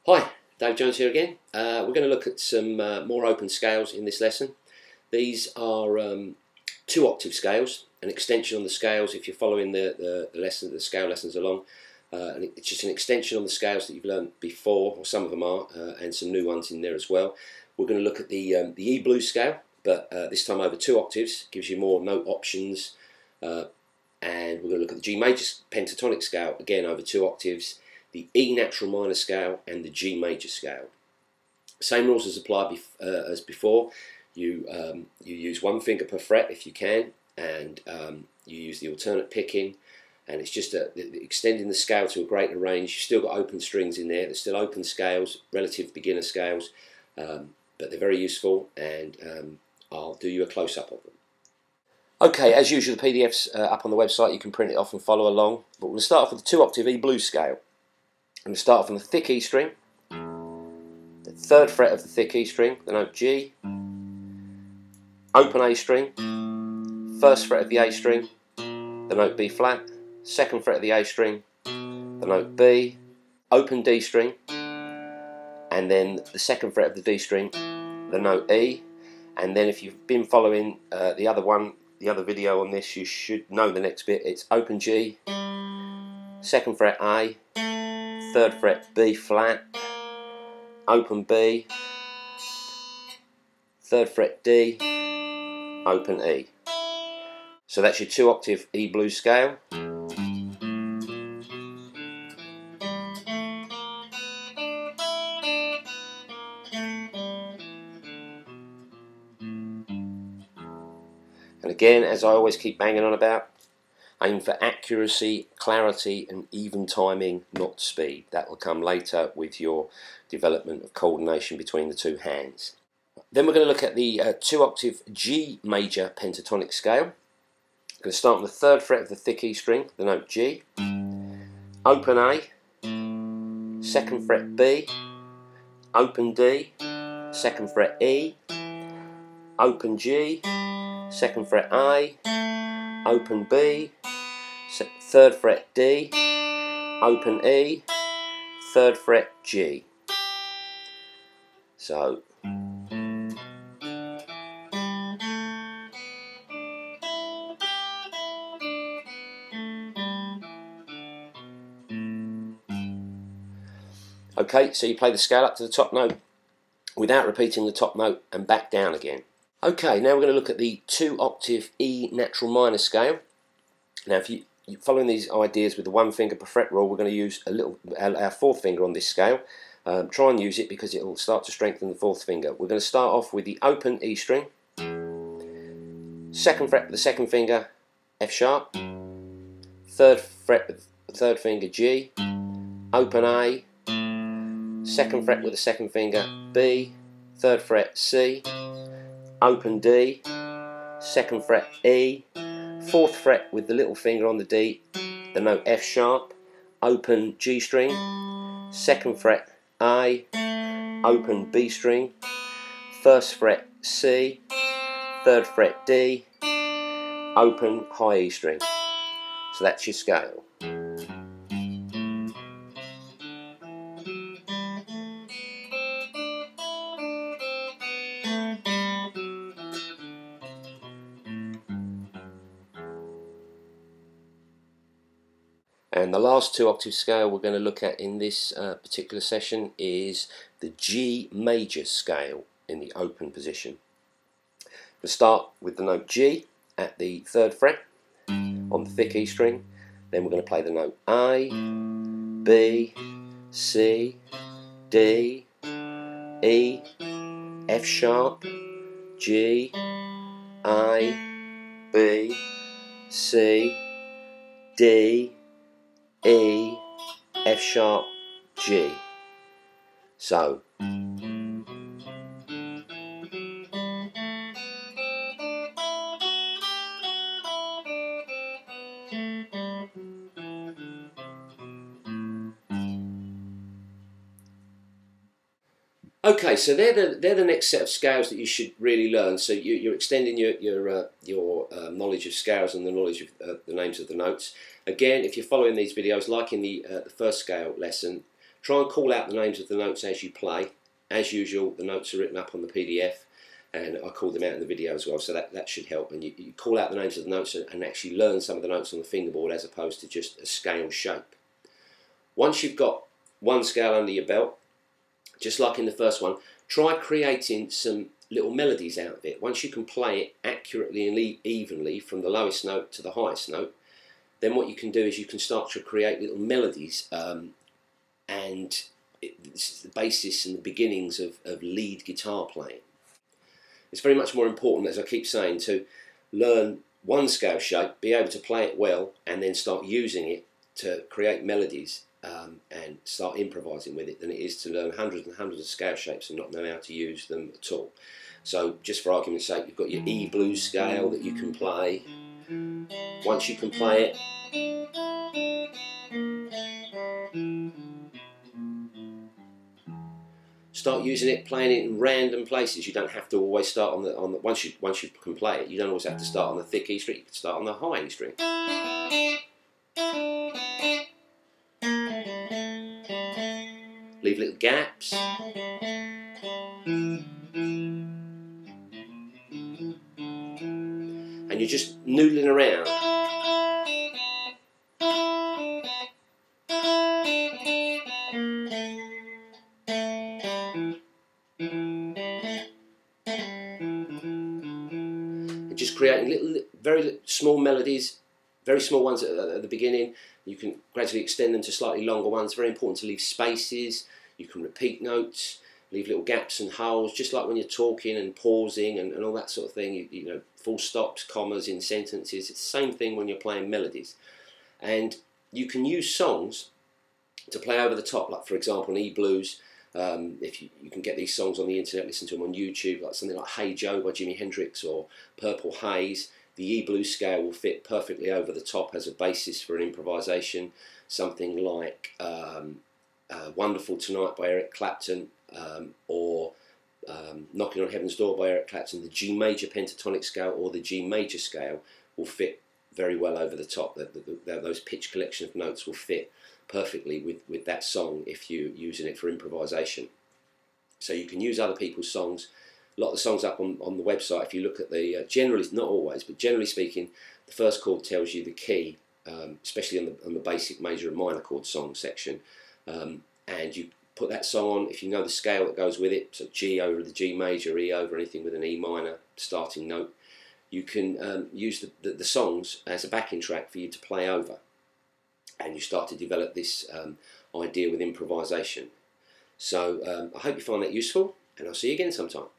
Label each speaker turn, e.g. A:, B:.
A: Hi, Dave Jones here again. We're going to look at some more open scales in this lesson. These are two octave scales, an extension on the scales if you're following the scale lessons along. And it's just an extension on the scales that you've learned before, or some of them are, and some new ones in there as well. We're going to look at the E blues scale, but this time over two octaves, gives you more note options. And we're going to look at the G major pentatonic scale, again over two octaves, the E natural minor scale and the G major scale. Same rules as apply as before. You use one finger per fret if you can, and you use the alternate picking, and it's just extending the scale to a greater range. You've still got open strings in there. They're still open scales, relative beginner scales, but they're very useful, and I'll do you a close-up of them. Okay, as usual, the PDF's up on the website. You can print it off and follow along. But we'll start off with the two octave E blues scale. I'm going to start off on the thick E string, the third fret of the thick E string, the note G, open A string, first fret of the A string, the note B flat, second fret of the A string, the note B, open D string, and then the second fret of the D string, the note E, and then if you've been following the other video on this, you should know the next bit. It's open G, second fret A, third fret B flat, open B, third fret D, open E. So that's your two octave E blues scale. And again, as I always keep banging on about, aim for accuracy, clarity and even timing, not speed. That will come later with your development of coordination between the two hands. Then we're going to look at the two octave G major pentatonic scale. I'm going to start on the third fret of the thick E string, the note G, open A, second fret B, open D, second fret E, open G, second fret A, open B, third fret D, open E, third fret G. So okay, so you play the scale up to the top note without repeating the top note and back down again. Okay, now we're going to look at the two octave E natural minor scale. Now if you're following these ideas with the one finger per fret rule, we're going to use our fourth finger on this scale. Try and use it because it will start to strengthen the fourth finger. We're going to start off with the open E string, second fret with the second finger F sharp, third fret with the third finger G, open A, second fret with the second finger B, third fret C, open D, second fret E, fourth fret with the little finger on the D, the note F sharp, open G string, second fret A, open B string, first fret C, third fret D, open high E string. So that's your scale. And the last two octave scale we're going to look at in this particular session is the G major scale in the open position. We'll start with the note G at the third fret on the thick E string. Then we're going to play the note A, B, C, D, E, F sharp, G, A, B, C, D, E, F sharp, G. So okay, so they're the next set of scales that you should really learn. So you're extending your knowledge of scales and the knowledge of the names of the notes. Again, if you're following these videos, like in the first scale lesson, Try and call out the names of the notes as you play. As usual, the notes are written up on the PDF, and I call them out in the video as well, so that should help. And you call out the names of the notes and actually learn some of the notes on the fingerboard as opposed to just a scale shape. Once you've got one scale under your belt, just like in the first one, try creating some little melodies out of it. Once you can play it accurately and evenly from the lowest note to the highest note, then what you can do is you can start to create little melodies, and this is the basis and the beginnings of lead guitar playing. It's very much more important, as I keep saying, to learn one scale shape, be able to play it well, and then start using it to create melodies and start improvising with it, than it is to learn hundreds and hundreds of scale shapes and not know how to use them at all. So just for argument's sake, you've got your E blues scale that you can play. Once you can play it, start using it, playing it in random places. You don't have to always start on the once you can play it. You don't always have to start on the thick E string. You can start on the high E string. Leave little gaps. And you're just noodling around. And just creating little, very small melodies, very small ones at the beginning. You can gradually extend them to slightly longer ones. Very important to leave spaces. You can repeat notes, leave little gaps and holes, just like when you're talking and pausing and all that sort of thing. You know, full stops, commas in sentences. It's the same thing when you're playing melodies. And you can use songs to play over the top, like for example in E blues. If you can get these songs on the internet, listen to them on YouTube, like something like Hey Joe by Jimi Hendrix or Purple Haze. The E blues scale will fit perfectly over the top as a basis for an improvisation. Something like Wonderful Tonight by Eric Clapton, or Knocking on Heaven's Door by Eric Clapton. The G major pentatonic scale or the G major scale will fit very well over the top. Those pitch collection of notes will fit perfectly with that song if you're using it for improvisation. So you can use other people's songs. A lot of the songs up on the website, if you look at the, generally, not always, but generally speaking, the first chord tells you the key, especially on the basic major and minor chord song section. And you put that song on, if you know the scale that goes with it, so G over the G major, E over anything with an E minor starting note, you can use the songs as a backing track for you to play over. And you start to develop this idea with improvisation. So I hope you find that useful, and I'll see you again sometime.